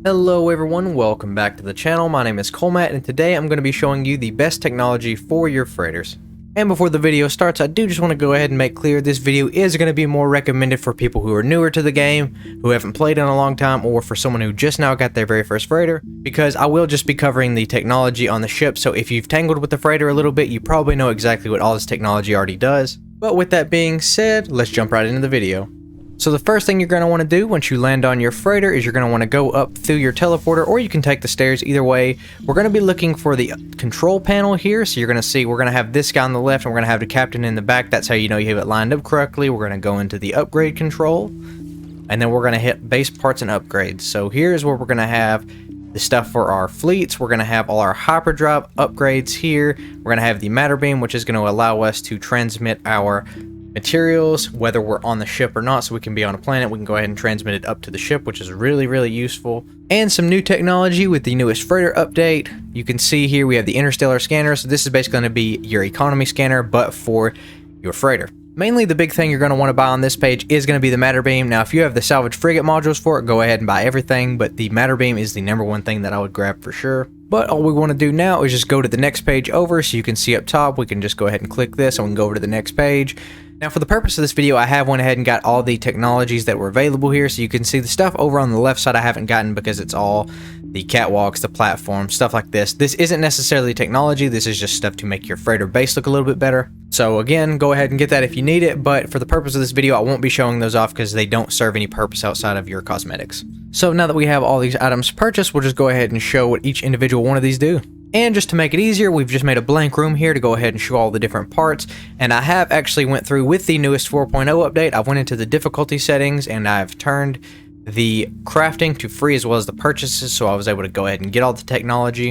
Hello everyone, welcome back to the channel. My name is Colmat and today I'm going to be showing you the best technology for your freighters. And before the video starts, I do just want to go ahead and make clear this video is going to be more recommended for people who are newer to the game, who haven't played in a long time, or for someone who just now got their very first freighter, because I will just be covering the technology on the ship, so if you've tangled with the freighter a little bit, you probably know exactly what all this technology already does. But with that being said, let's jump right into the video. So the first thing you're going to want to do once you land on your freighter is you're going to want to go up through your teleporter, or you can take the stairs. Either way, we're going to be looking for the control panel here. So you're going to see we're going to have this guy on the left and we're going to have the captain in the back. That's how you know you have it lined up correctly. We're going to go into the upgrade control and then we're going to hit base parts and upgrades. So here's where we're going to have the stuff for our fleets. We're going to have all our hyperdrive upgrades here. We're going to have the matter beam, which is going to allow us to transmit our materials whether we're on the ship or not, so we can be on a planet, we can go ahead and transmit it up to the ship, which is really useful. And some new technology with the newest freighter update. You can see here we have the interstellar scanner, so this is basically going to be your economy scanner but for your freighter. Mainly the big thing you're going to want to buy on this page is going to be the matter beam. Now if you have the salvage frigate modules for it, go ahead and buy everything, but the matter beam is the #1 thing that I would grab for sure. But all we want to do now is just go to the next page over. So you can see up top, we can just go ahead and click this and we can go over to the next page. Now for the purpose of this video, I have went ahead and got all the technologies that were available here. So you can see the stuff over on the left side I haven't gotten because it's all the catwalks, the platforms, stuff like this. This isn't necessarily technology, this is just stuff to make your freighter base look a little bit better. So again, go ahead and get that if you need it, but for the purpose of this video, I won't be showing those off because they don't serve any purpose outside of your cosmetics. So now that we have all these items purchased, we'll just go ahead and show what each individual one of these do. And just to make it easier, we've just made a blank room here to go ahead and show all the different parts. And I have actually went through with the newest 4.0 update. I went into the difficulty settings and I've turned the crafting to free as well as the purchases, so I was able to go ahead and get all the technology.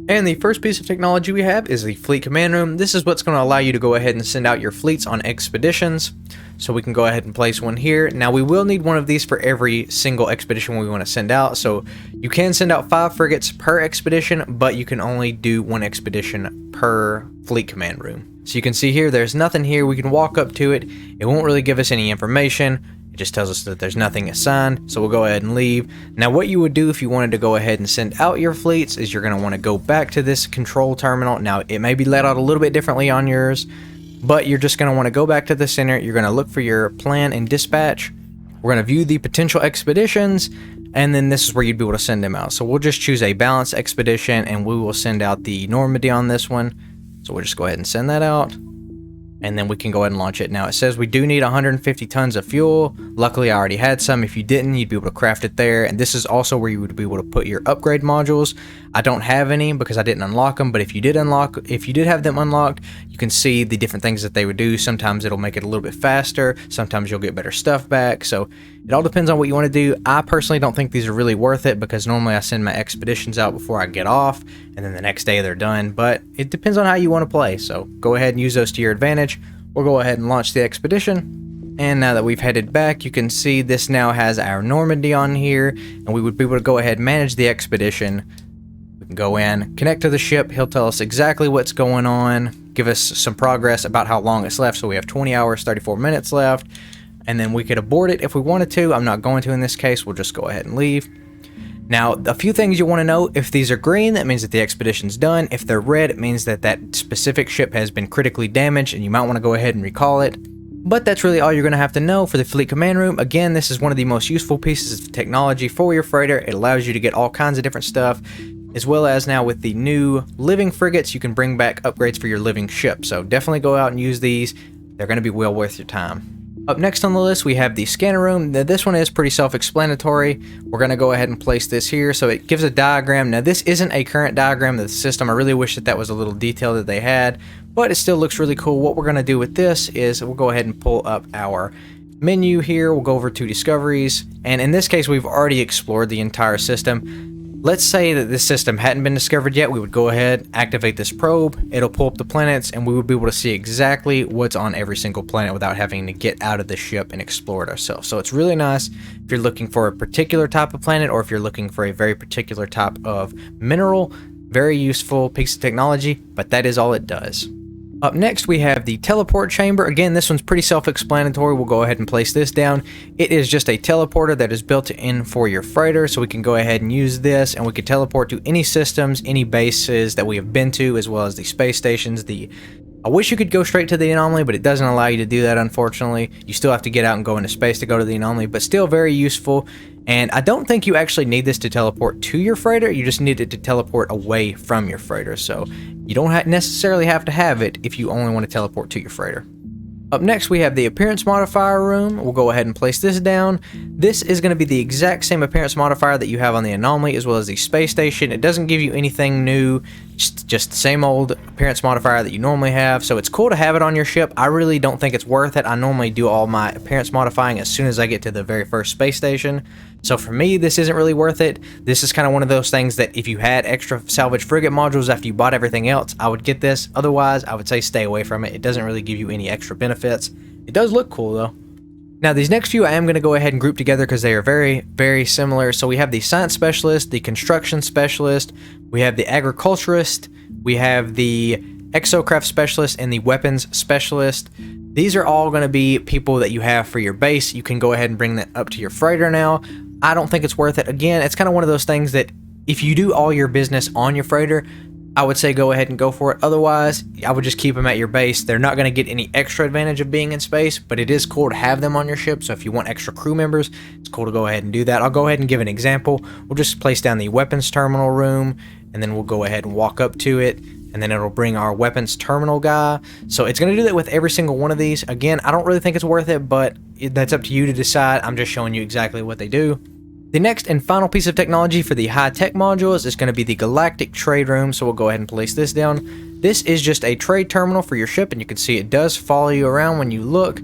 And the first piece of technology we have is the fleet command room. This is what's going to allow you to go ahead and send out your fleets on expeditions. So we can go ahead and place one here. Now we will need one of these for every single expedition we want to send out. So you can send out 5 frigates per expedition, but you can only do 1 expedition per fleet command room. So you can see here, there's nothing here. We can walk up to it. It won't really give us any information. It just tells us that there's nothing assigned, so we'll go ahead and leave. Now what you would do if you wanted to go ahead and send out your fleets is you're going to want to go back to this control terminal. Now it may be laid out a little bit differently on yours, but you're just going to want to go back to the center. You're going to look for your plan and dispatch. We're going to view the potential expeditions, and then this is where you'd be able to send them out. So we'll just choose a balanced expedition and we will send out the Normandy on this one. So we'll just go ahead and send that out. And then we can go ahead and launch it. Now it says we do need 150 tons of fuel. Luckily I already had some. If you didn't, you'd be able to craft it there. And this is also where you would be able to put your upgrade modules. I don't have any because I didn't unlock them, but if you did have them unlocked, you can see the different things that they would do. Sometimes it'll make it a little bit faster, sometimes you'll get better stuff back. So it all depends on what you want to do. I personally don't think these are really worth it because normally I send my expeditions out before I get off and then the next day they're done, but it depends on how you want to play. So go ahead and use those to your advantage. We'll go ahead and launch the expedition. And now that we've headed back, you can see this now has our Normandy on here, and we would be able to go ahead and manage the expedition. We can go in, connect to the ship. He'll tell us exactly what's going on, give us some progress about how long it's left. So we have 20 hours, 34 minutes left, and then we could abort it if we wanted to. I'm not going to in this case. We'll just go ahead and leave. Now, a few things you want to know. If these are green, that means that the expedition's done. If they're red, it means that that specific ship has been critically damaged and you might want to go ahead and recall it. But that's really all you're going to have to know for the fleet command room. Again, this is one of the most useful pieces of technology for your freighter. It allows you to get all kinds of different stuff, as well as now with the new living frigates, you can bring back upgrades for your living ship. So definitely go out and use these. They're going to be well worth your time. Up next on the list, we have the scanner room. Now, this one is pretty self-explanatory. We're going to go ahead and place this here. So it gives a diagram. Now, this isn't a current diagram of the system. I really wish that that was a little detail that they had, but it still looks really cool. What we're going to do with this is we'll go ahead and pull up our menu here. We'll go over to discoveries. And in this case, we've already explored the entire system. Let's say that this system hadn't been discovered yet. We would go ahead, activate this probe, it'll pull up the planets, and we would be able to see exactly what's on every single planet without having to get out of the ship and explore it ourselves. So it's really nice if you're looking for a particular type of planet or if you're looking for a very particular type of mineral. Very useful piece of technology, but that is all it does. Up next, we have the teleport chamber. Again, this one's pretty self-explanatory. We'll go ahead and place this down. It is just a teleporter that is built in for your freighter, so we can go ahead and use this, and we can teleport to any systems, any bases that we have been to, as well as the space stations. I wish you could go straight to the anomaly, but it doesn't allow you to do that, unfortunately. You still have to get out and go into space to go to the anomaly, but still very useful. And I don't think you actually need this to teleport to your freighter. You just need it to teleport away from your freighter. So you don't necessarily have to have it if you only want to teleport to your freighter. Up next, we have the appearance modifier room. We'll go ahead and place this down. This is going to be the exact same appearance modifier that you have on the anomaly as well as the space station. It doesn't give you anything new, just the same old appearance modifier that you normally have. So it's cool to have it on your ship. I really don't think it's worth it. I normally do all my appearance modifying as soon as I get to the very first space station. So for me, this isn't really worth it. This is kind of one of those things that if you had extra salvage frigate modules after you bought everything else, I would get this. Otherwise, I would say stay away from it. It doesn't really give you any extra benefits. It does look cool though. Now these next few I am going to go ahead and group together because they are very, very similar. So we have the science specialist, the construction specialist, we have the agriculturist, we have the exocraft specialist, and the weapons specialist. These are all going to be people that you have for your base. You can go ahead and bring that up to your freighter now. I don't think it's worth it. Again, it's kind of one of those things that if you do all your business on your freighter, I would say go ahead and go for it. Otherwise, I would just keep them at your base. They're not going to get any extra advantage of being in space, but it is cool to have them on your ship. So if you want extra crew members, it's cool to go ahead and do that. I'll go ahead and give an example. We'll just place down the weapons terminal room, and then we'll go ahead and walk up to it, and then it'll bring our weapons terminal guy. So it's going to do that with every single one of these. Again, I don't really think it's worth it, but that's up to you to decide. I'm just showing you exactly what they do. The next and final piece of technology for the high-tech modules is going to be the Galactic trade room, so we'll go ahead and place this down. This is just a trade terminal for your ship, and you can see it does follow you around when you look.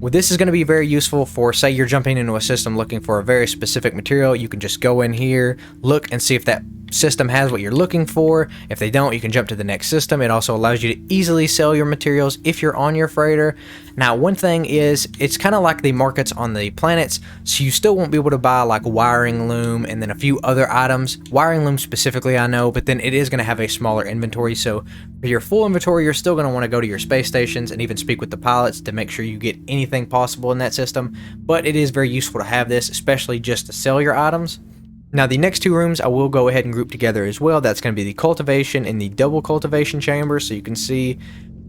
Well, this is going to be very useful for, say you're jumping into a system looking for a very specific material. You can just go in here, look, and see if that system has what you're looking for. If they don't, you can jump to the next system. It also allows you to easily sell your materials if you're on your freighter. Now, one thing is, it's kind of like the markets on the planets, so you still won't be able to buy like wiring loom and then a few other items. Wiring loom specifically, I know, but then it is going to have a smaller inventory, so for your full inventory, you're still going to want to go to your space stations and even speak with the pilots to make sure you get anything possible in that system. But it is very useful to have this, especially just to sell your items. Now, the next two rooms I will go ahead and group together as well. That's going to be the cultivation and the double cultivation chamber. So you can see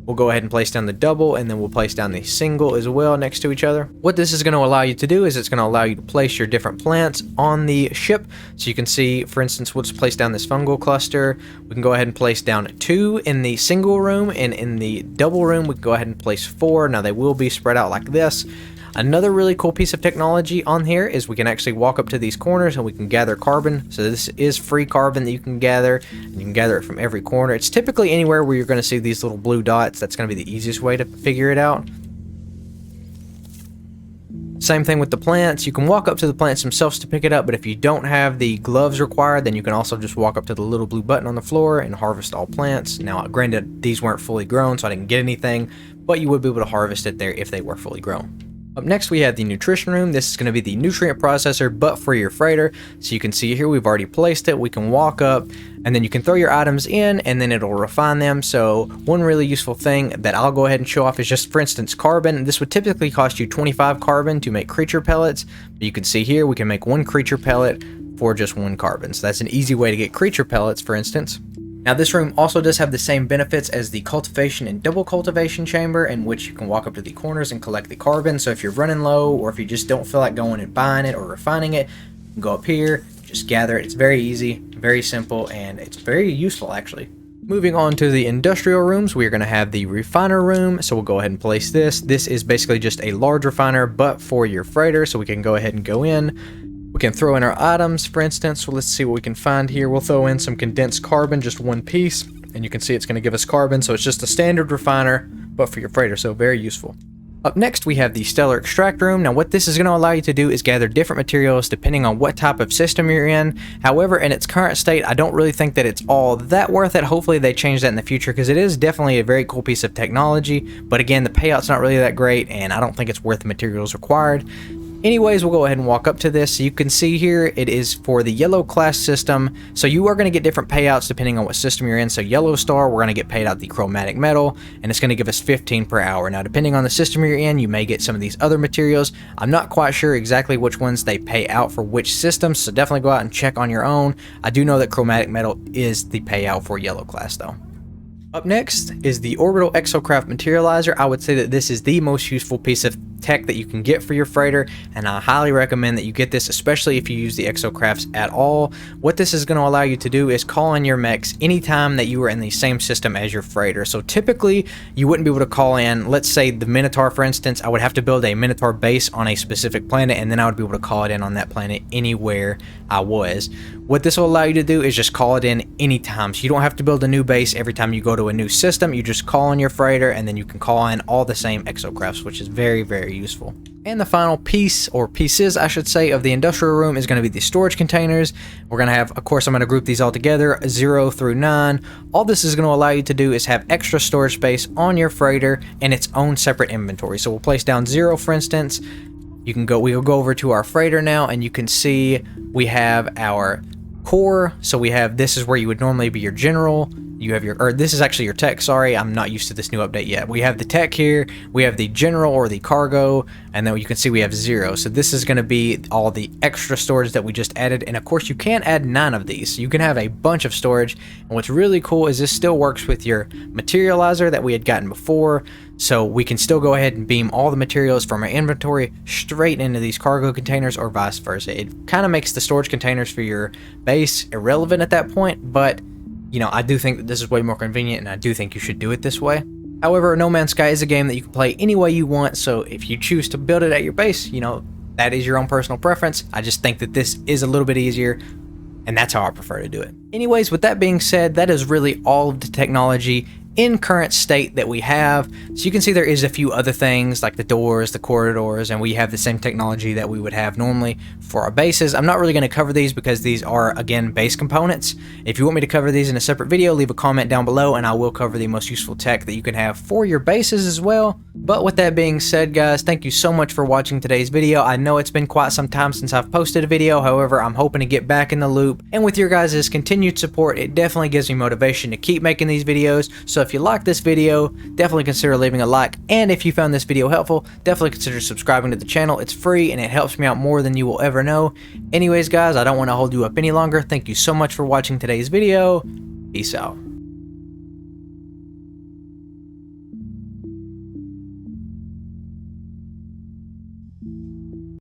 we'll go ahead and place down the double, and then we'll place down the single as well next to each other. What this is going to allow you to do is it's going to allow you to place your different plants on the ship. So you can see, for instance, we'll just place down this fungal cluster. We can go ahead and place down 2 in the single room, and in the double room we can go ahead and place 4. Now they will be spread out like this. Another really cool piece of technology on here is we can actually walk up to these corners and we can gather carbon. So this is free carbon that you can gather, and you can gather it from every corner. It's typically anywhere where you're going to see these little blue dots. That's going to be the easiest way to figure it out. Same thing with the plants. You can walk up to the plants themselves to pick it up, but if you don't have the gloves required, then you can also just walk up to the little blue button on the floor and harvest all plants. Now, granted, these weren't fully grown, so I didn't get anything, but you would be able to harvest it there if they were fully grown. Up next, we have the nutrition room. This is going to be the nutrient processor, but for your freighter. So you can see here, we've already placed it. We can walk up, and then you can throw your items in, and then it'll refine them. So one really useful thing that I'll go ahead and show off is just, for instance, carbon. This would typically cost you 25 carbon to make creature pellets. But you can see here, we can make 1 creature pellet for just 1 carbon. So that's an easy way to get creature pellets, for instance. Now, this room also does have the same benefits as the cultivation and double cultivation chamber, in which you can walk up to the corners and collect the carbon. So if you're running low, or if you just don't feel like going and buying it or refining it, you can go up here, just gather it. It's very easy, very simple, and it's very useful actually. Moving on to the industrial rooms, we're going to have the refiner room. So we'll go ahead and place this. This is basically just a large refiner, but for your freighter, so we can go ahead and go in. We can throw in our items, for instance. So let's see what we can find here. We'll throw in some condensed carbon, just 1 piece, and you can see it's going to give us carbon. So it's just a standard refiner, but for your freighter, so very useful. Up next, we have the stellar extract room. Now, what this is going to allow you to do is gather different materials depending on what type of system you're in. However, in its current state, I don't really think that it's all that worth it. Hopefully they change that in the future, because it is definitely a very cool piece of technology. But again, the payout's not really that great, and I don't think it's worth the materials required. Anyways, we'll go ahead and walk up to this. So you can see here, it is for the yellow class system. So you are going to get different payouts depending on what system you're in. So yellow star, we're going to get paid out the chromatic metal, and it's going to give us 15 per hour. Now, depending on the system you're in, you may get some of these other materials. I'm not quite sure exactly which ones they pay out for which systems, so definitely go out and check on your own. I do know that chromatic metal is the payout for yellow class though. Up next is the Orbital Exocraft Materializer. I would say that this is the most useful piece of tech that you can get for your freighter, and I highly recommend that you get this, especially if you use the Exocrafts at all. What this is going to allow you to do is call in your mechs anytime that you are in the same system as your freighter. So typically you wouldn't be able to call in, let's say the Minotaur for instance, I would have to build a Minotaur base on a specific planet, and then I would be able to call it in on that planet anywhere I was. What this will allow you to do is just call it in anytime, so you don't have to build a new base every time you go to a new system. You just call in your freighter, and then you can call in all the same Exocrafts, which is very, very useful. And the final piece, or pieces I should say, of the industrial room is going to be the storage containers. We're going to have, of course, I'm going to group these all together, 0 through 9. All this is going to allow you to do is have extra storage space on your freighter and its own separate inventory. So we'll place down 0, for instance. We'll go over to our freighter now, and you can see we have our core. So we have, this is where you would normally be your general. You have your, or this is actually your tech, sorry, I'm not used to this new update yet. We have the tech here, we have the general or the cargo, and then you can see we have 0. So this is going to be all the extra storage that we just added, and of course you can add 9 of these. So you can have a bunch of storage, and what's really cool is this still works with your materializer that we had gotten before, so we can still go ahead and beam all the materials from our inventory straight into these cargo containers or vice versa. It kind of makes the storage containers for your base irrelevant at that point, but you know, I do think that this is way more convenient, and I do think you should do it this way. However, No Man's Sky is a game that you can play any way you want, so if you choose to build it at your base, you know, that is your own personal preference. I just think that this is a little bit easier, and that's how I prefer to do it. Anyways, with that being said, that is really all of the technology in current state that we have. So you can see there is a few other things like the doors, the corridors, and we have the same technology that we would have normally for our bases. I'm not really going to cover these because these are, again, base components. If you want me to cover these in a separate video, leave a comment down below and I will cover the most useful tech that you can have for your bases as well. But with that being said, guys, thank you so much for watching today's video. I know it's been quite some time since I've posted a video. However, I'm hoping to get back in the loop, and with your guys' continued support, it definitely gives me motivation to keep making these videos. So if you like this video, definitely consider leaving a like, and if you found this video helpful, definitely consider subscribing to the channel. It's free and it helps me out more than you will ever know. Anyways, guys, I don't want to hold you up any longer. Thank you so much for watching today's video. Peace out.